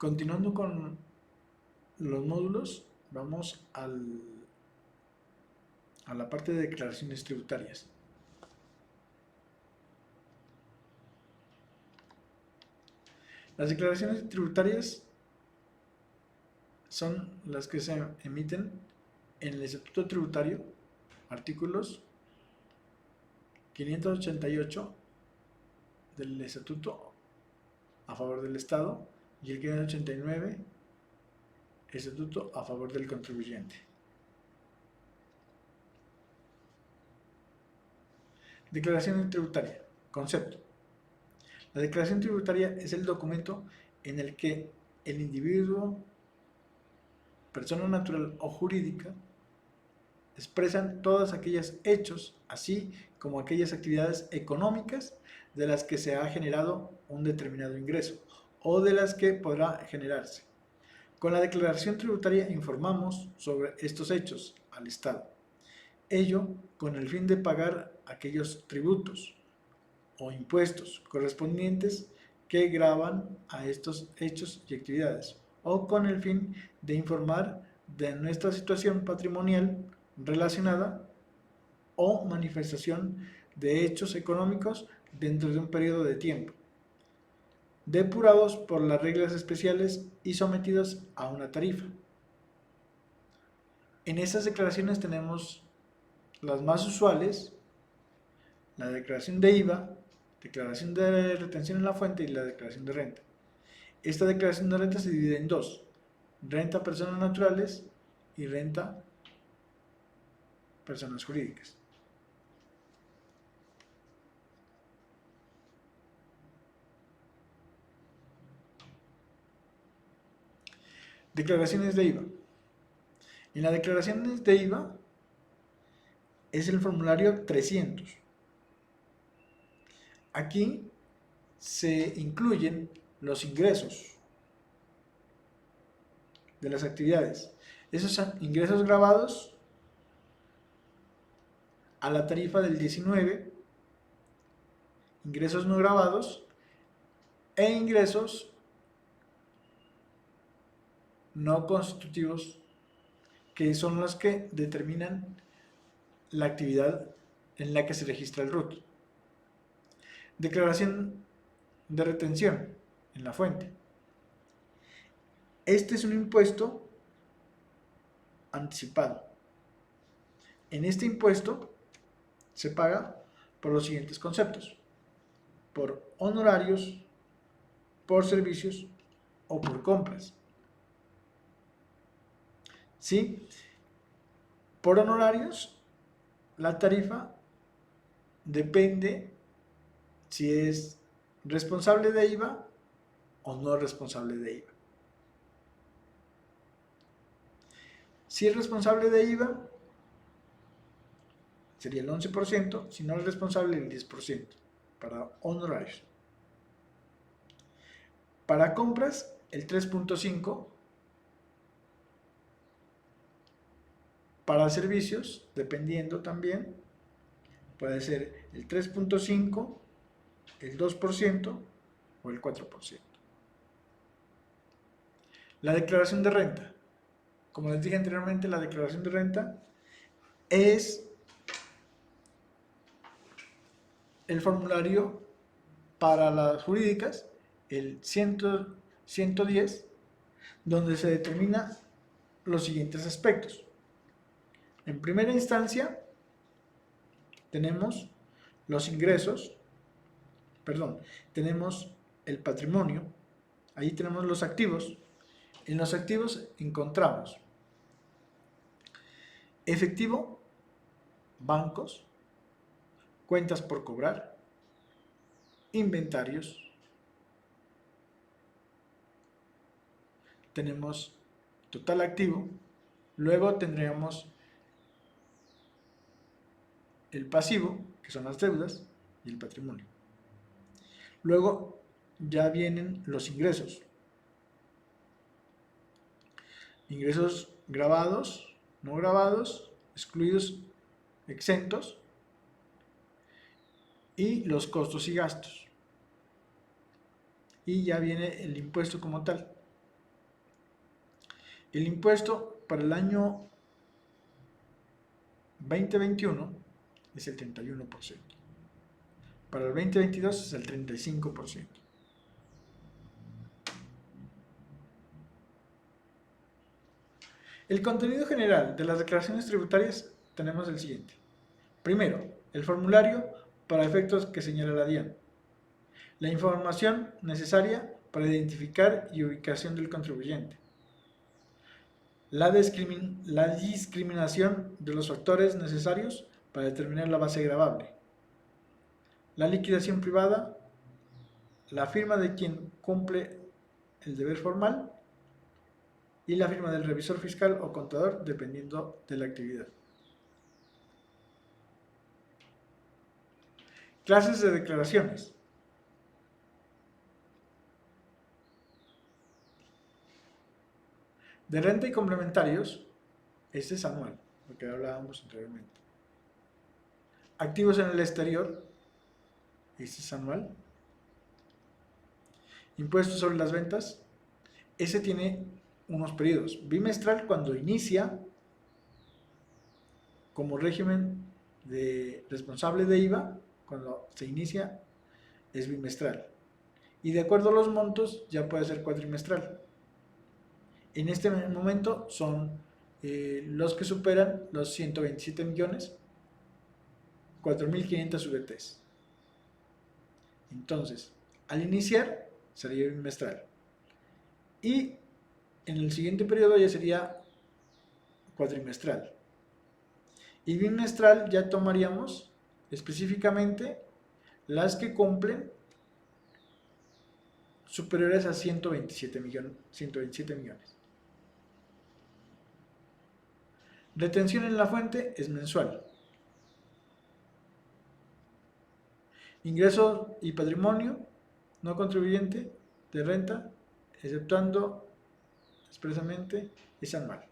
Continuando con los módulos, vamos a la parte de declaraciones tributarias. Las declaraciones tributarias son las que se emiten en el Estatuto Tributario, artículos 588 del Estatuto a favor del Estado y el 589 Estatuto a favor del contribuyente. Declaración tributaria. Concepto. La declaración tributaria es el documento en el que el individuo, persona natural o jurídica, expresan todos aquellos hechos, así como aquellas actividades económicas de las que se ha generado un determinado ingreso o de las que podrá generarse. Con la declaración tributaria informamos sobre estos hechos al Estado, ello con el fin de pagar aquellos tributos o impuestos correspondientes que gravan a estos hechos y actividades, o con el fin de informar de nuestra situación patrimonial relacionada o manifestación de hechos económicos dentro de un periodo de tiempo, depurados por las reglas especiales y sometidos a una tarifa. En estas declaraciones tenemos las más usuales: la declaración de IVA, declaración de retención en la fuente y la declaración de renta. Esta declaración de renta se divide en dos: renta personas naturales y renta personas jurídicas. Declaraciones de IVA. En las declaraciones de IVA es el formulario 300. Aquí se incluyen los ingresos de las actividades. Esos son ingresos grabados a la tarifa del 19, ingresos no grabados e ingresos no constitutivos, que son los que determinan la actividad en la que se registra el RUT. Declaración de retención en la fuente. Este es un impuesto anticipado. En este impuesto se paga por los siguientes conceptos: por honorarios, por servicios o por compras. ¿Sí? Por honorarios, la tarifa depende si es responsable de IVA o no responsable de IVA. Si es responsable de IVA, sería el 11%, si no es responsable, el 10% para honorarios. Para compras, el 3.5%. Para servicios, dependiendo también, puede ser el 3.5%, el 2% o el 4%. La declaración de renta. Como les dije anteriormente, la declaración de renta es el formulario para las jurídicas, el 110, donde se determina los siguientes aspectos. En primera instancia, tenemos los ingresos, tenemos el patrimonio, ahí tenemos los activos. En los activos encontramos efectivo, bancos, cuentas por cobrar, inventarios, tenemos total activo, luego tendríamos el pasivo, que son las deudas, y el patrimonio. Luego ya vienen los ingresos. Ingresos grabados, no grabados, excluidos, exentos, y los costos y gastos. Y ya viene el impuesto como tal. El impuesto para el año 2021 es el 31%. Para el 2022 es el 35%. El contenido general de las declaraciones tributarias tenemos el siguiente. Primero, el formulario para efectos que señala la DIAN. La información necesaria para identificar y ubicación del contribuyente. La discriminación de los factores necesarios para determinar la base gravable. La liquidación privada. La firma de quien cumple el deber formal. Y la firma del revisor fiscal o contador, dependiendo de la actividad. Clases de declaraciones. De renta y complementarios, este es anual, lo que hablábamos anteriormente. Activos en el exterior, este es anual. Impuestos sobre las ventas, ese tiene unos periodos. Bimestral cuando inicia como régimen de responsable de IVA, cuando se inicia es bimestral. Y de acuerdo a los montos ya puede ser cuatrimestral. En este momento son los que superan los 127 millones, 4.500 VTs. Entonces, al iniciar sería bimestral. Y en el siguiente periodo ya sería cuatrimestral. Y bimestral ya tomaríamos específicamente las que cumplen superiores a 127 millones. Retención en la fuente es mensual. Ingreso y patrimonio no contribuyente de renta, exceptuando expresamente, es anual.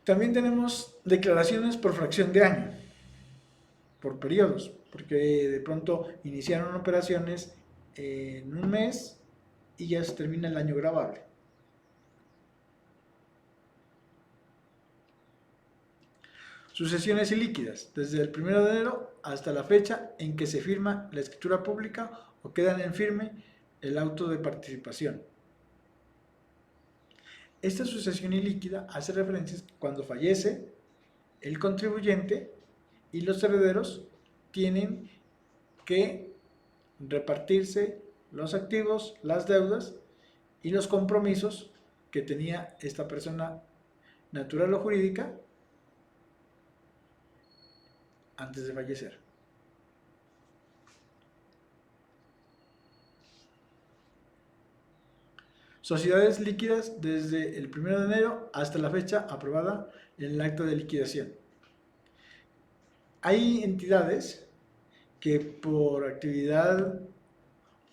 También tenemos declaraciones por fracción de año, por periodos, porque de pronto iniciaron operaciones en un mes y ya se termina el año gravable. Sucesiones ilíquidas, desde el 1 de enero hasta la fecha en que se firma la escritura pública o quedan en firme el auto de participación. Esta sucesión ilíquida hace referencia cuando fallece el contribuyente y los herederos tienen que repartirse los activos, las deudas y los compromisos que tenía esta persona natural o jurídica antes de fallecer. Sociedades líquidas desde el 1 de enero hasta la fecha aprobada en el acta de liquidación. Hay entidades que por actividad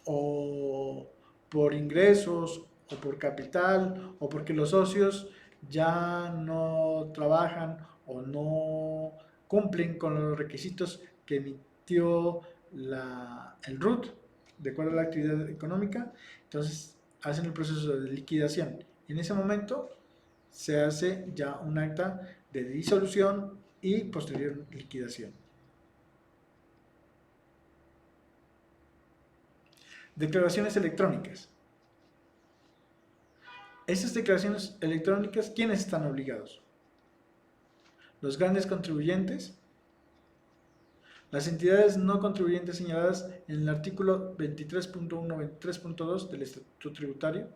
o por ingresos o por capital o porque los socios ya no trabajan o no cumplen con los requisitos que emitió el RUT de acuerdo a la actividad económica, entonces hacen el proceso de liquidación. En ese momento se hace ya un acta de disolución y posterior liquidación. Declaraciones electrónicas. Estas declaraciones electrónicas, ¿quiénes están obligados? Los grandes contribuyentes, las entidades no contribuyentes señaladas en el artículo 23.1, 23.2 del Estatuto Tributario,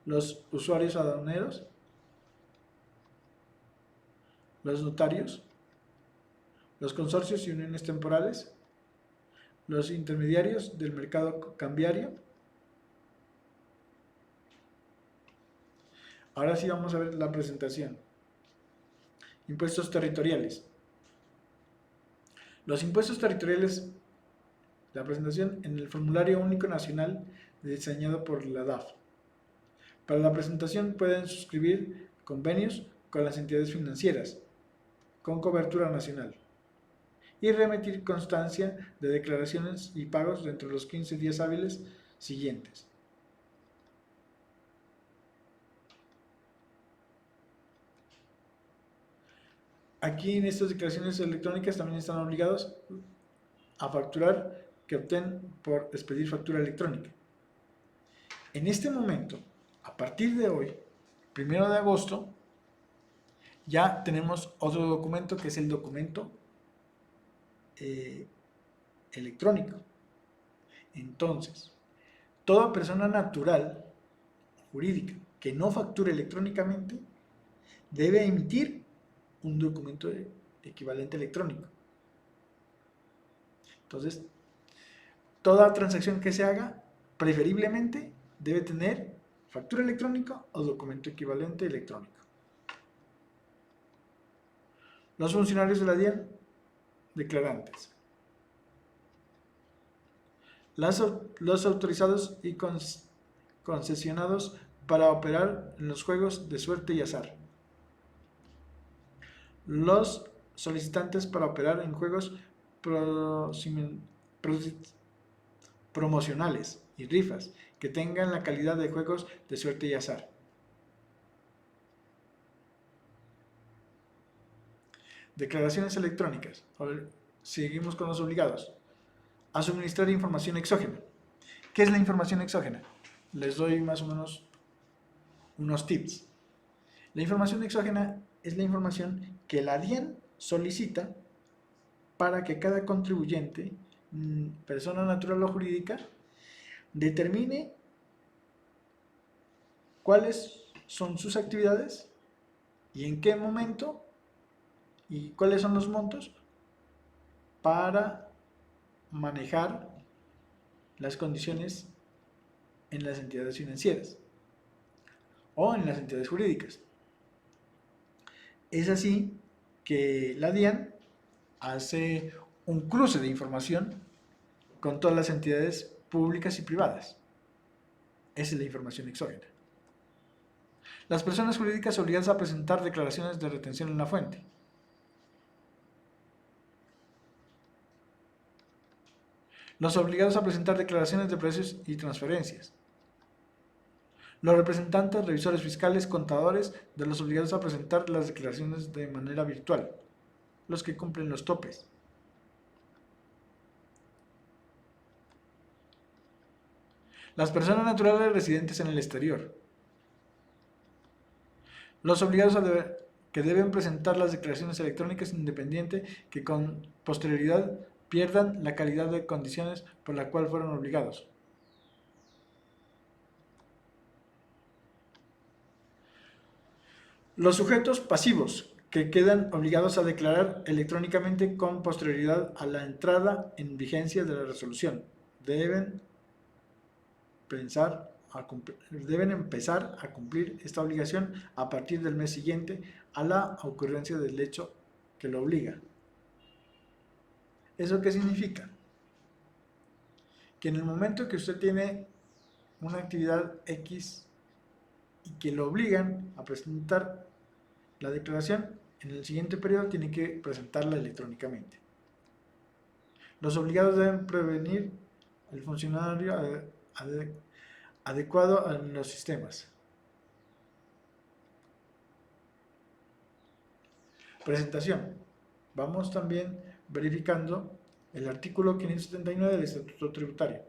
los usuarios aduaneros, los notarios, los consorcios y uniones temporales, los intermediarios del mercado cambiario. Ahora sí vamos a ver la presentación. Impuestos territoriales. Los impuestos territoriales, la presentación en el formulario único nacional diseñado por la DAF. Para la presentación pueden suscribir convenios con las entidades financieras con cobertura nacional. y remitir constancia de declaraciones y pagos dentro de los 15 días hábiles siguientes. Aquí en estas declaraciones electrónicas también están obligados a facturar que obtienen por expedir factura electrónica. En este momento, a partir de hoy, 1 de agosto, ya tenemos otro documento que es el documento electrónico. Entonces, toda persona natural, jurídica, que no facture electrónicamente, debe emitir un documento equivalente electrónico. Entonces, toda transacción que se haga, preferiblemente, debe tener factura electrónica o documento equivalente electrónico. Los funcionarios de la DIAN, declarantes. Los autorizados y concesionados para operar en los juegos de suerte y azar. Los solicitantes para operar en juegos promocionales y rifas que tengan la calidad de juegos de suerte y azar. Declaraciones electrónicas. Seguimos con los obligados. A suministrar información exógena. ¿Qué es la información exógena? Les doy más o menos unos tips. La información exógena es la información que la DIAN solicita para que cada contribuyente, persona natural o jurídica, determine cuáles son sus actividades y en qué momento y cuáles son los montos para manejar las condiciones en las entidades financieras o en las entidades jurídicas. Es así que la DIAN hace un cruce de información con todas las entidades públicas y privadas. Esa es la información exógena. Las personas jurídicas obligadas a presentar declaraciones de retención en la fuente. Los obligados a presentar declaraciones de precios y transferencias. Los representantes, revisores fiscales, contadores de los obligados a presentar las declaraciones de manera virtual. Los que cumplen los topes. Las personas naturales residentes en el exterior. Los obligados que deben presentar las declaraciones electrónicas independiente que con posterioridad pierdan la calidad de condiciones por la cual fueron obligados. Los sujetos pasivos que quedan obligados a declarar electrónicamente con posterioridad a la entrada en vigencia de la resolución deben empezar a cumplir esta obligación a partir del mes siguiente a la ocurrencia del hecho que lo obliga. ¿Eso qué significa? Que en el momento que usted tiene una actividad X y que lo obligan a presentar la declaración, en el siguiente periodo tiene que presentarla electrónicamente. Los obligados deben prevenir el funcionario adecuado a los sistemas. Presentación. Vamos también verificando el artículo 579 del Estatuto Tributario.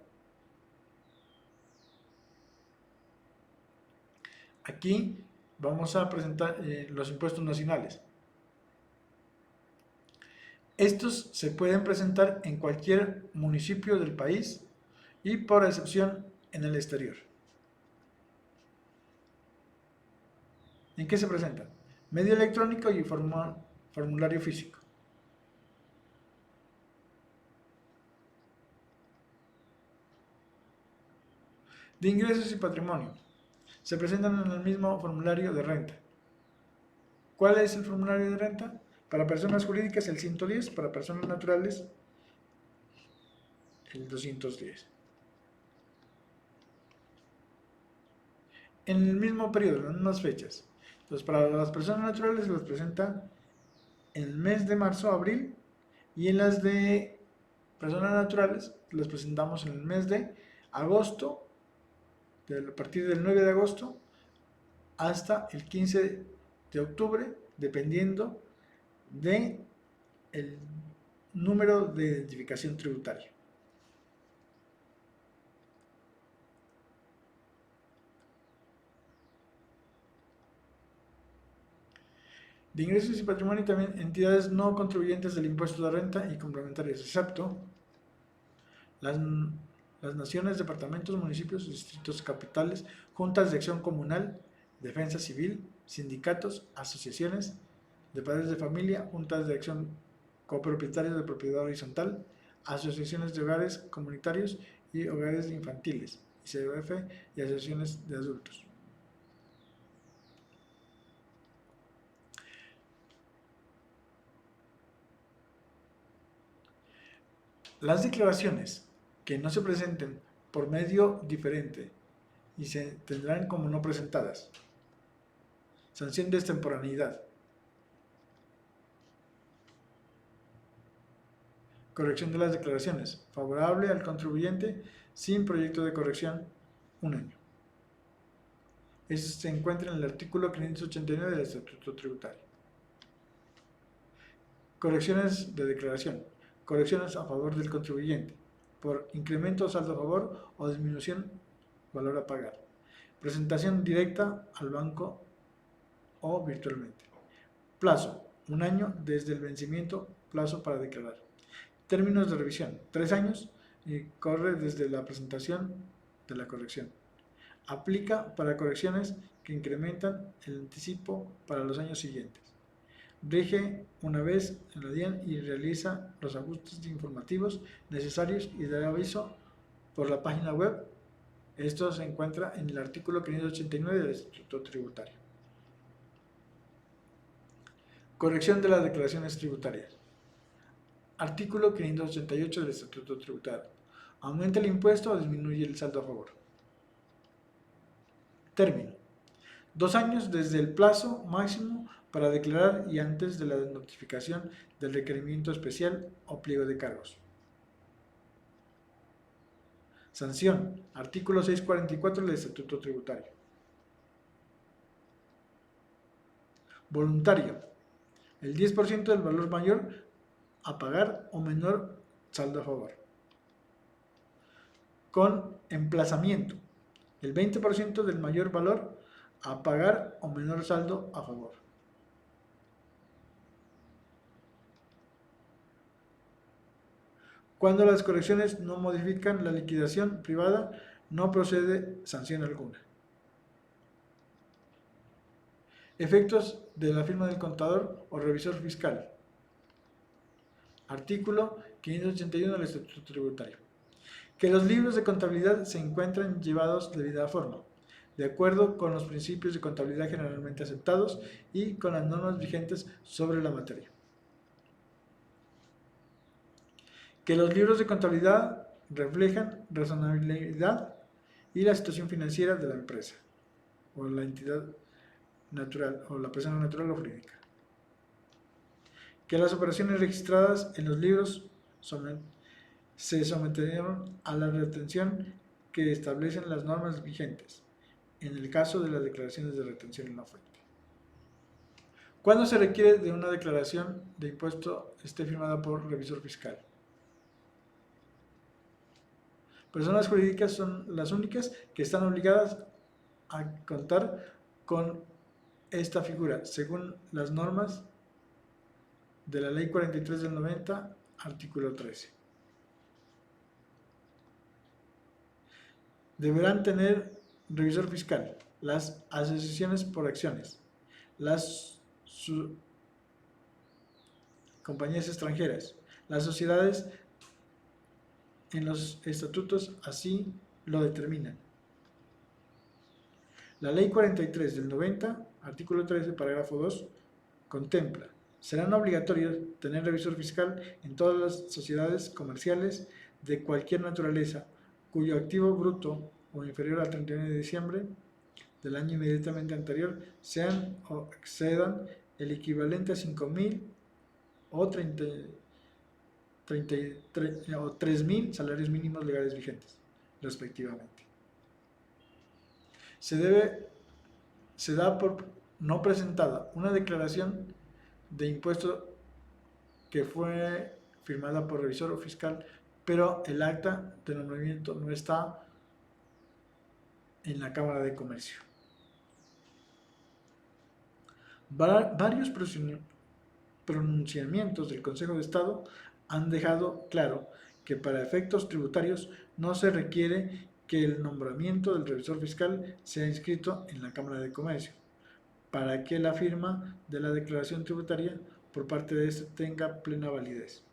Aquí vamos a presentar los impuestos nacionales. Estos se pueden presentar en cualquier municipio del país y por excepción en el exterior. ¿En qué se presentan? Medio electrónico y formulario físico. De ingresos y patrimonio. Se presentan en el mismo formulario de renta. ¿Cuál es el formulario de renta? Para personas jurídicas el 110, para personas naturales el 210. En el mismo periodo, en las mismas fechas. Entonces, para las personas naturales se los presenta en el mes de marzo, abril, Y en las de personas naturales las presentamos en el mes de agosto, a partir del 9 de agosto hasta el 15 de octubre, dependiendo de el número de identificación tributaria. De ingresos y patrimonio también entidades no contribuyentes del impuesto de renta y complementarias, excepto las naciones, departamentos, municipios, distritos capitales, juntas de acción comunal, defensa civil, sindicatos, asociaciones de padres de familia, juntas de acción copropietarios de propiedad horizontal, asociaciones de hogares comunitarios y hogares infantiles, ICBF y asociaciones de adultos. Las declaraciones que no se presenten por medio diferente y se tendrán como no presentadas. Sanción de extemporaneidad. Corrección de las declaraciones. Favorable al contribuyente sin proyecto de corrección, 1 año. Eso se encuentra en el artículo 589 del Estatuto Tributario. Correcciones de declaración. Correcciones a favor del contribuyente por incremento o saldo a favor o disminución valor a pagar. Presentación directa al banco o virtualmente. Plazo, 1 año desde el vencimiento, plazo para declarar. Términos de revisión, 3 años y corre desde la presentación de la corrección. Aplica para correcciones que incrementan el anticipo para los años siguientes. Rige una vez en la DIAN y realiza los ajustes informativos necesarios y da aviso por la página web. Esto se encuentra en el artículo 589 del Estatuto Tributario. Corrección de las declaraciones tributarias. Artículo 588 del Estatuto Tributario. Aumenta el impuesto o disminuye el saldo a favor. Término. 2 años desde el plazo máximo para declarar y antes de la notificación del requerimiento especial o pliego de cargos. Sanción. Artículo 644 del Estatuto Tributario. Voluntario. El 10% del valor mayor a pagar o menor saldo a favor. Con emplazamiento. El 20% del mayor valor a pagar o menor saldo a favor. Cuando las correcciones no modifican la liquidación privada, no procede sanción alguna. Efectos de la firma del contador o revisor fiscal. Artículo 581 del Estatuto Tributario. Que los libros de contabilidad se encuentran llevados de debida forma, de acuerdo con los principios de contabilidad generalmente aceptados y con las normas vigentes sobre la materia. Que los libros de contabilidad reflejan razonabilidad y la situación financiera de la empresa o la entidad natural o la persona natural o jurídica. Que las operaciones registradas en los libros se sometieron a la retención que establecen las normas vigentes, en el caso de las declaraciones de retención en la fuente. ¿Cuándo se requiere de una declaración de impuesto esté firmada por revisor fiscal? Personas jurídicas son las únicas que están obligadas a contar con esta figura, según las normas de la Ley 43 del 90, artículo 13. Deberán tener revisor fiscal las asociaciones por acciones, las compañías extranjeras, las sociedades en los estatutos así lo determinan. La Ley 43 del 90, artículo 13, parágrafo 2, contempla: serán obligatorios tener revisor fiscal en todas las sociedades comerciales de cualquier naturaleza cuyo activo bruto o inferior al 31 de diciembre del año inmediatamente anterior sean o excedan el equivalente a 5.000 o 33 o 3.000 salarios mínimos legales vigentes, respectivamente. Se da por no presentada una declaración de impuesto que fue firmada por revisor fiscal, pero el acta de nombramiento no está en la Cámara de Comercio. Varios pronunciamientos del Consejo de Estado han dejado claro que para efectos tributarios no se requiere que el nombramiento del revisor fiscal sea inscrito en la Cámara de Comercio, para que la firma de la declaración tributaria por parte de éste tenga plena validez.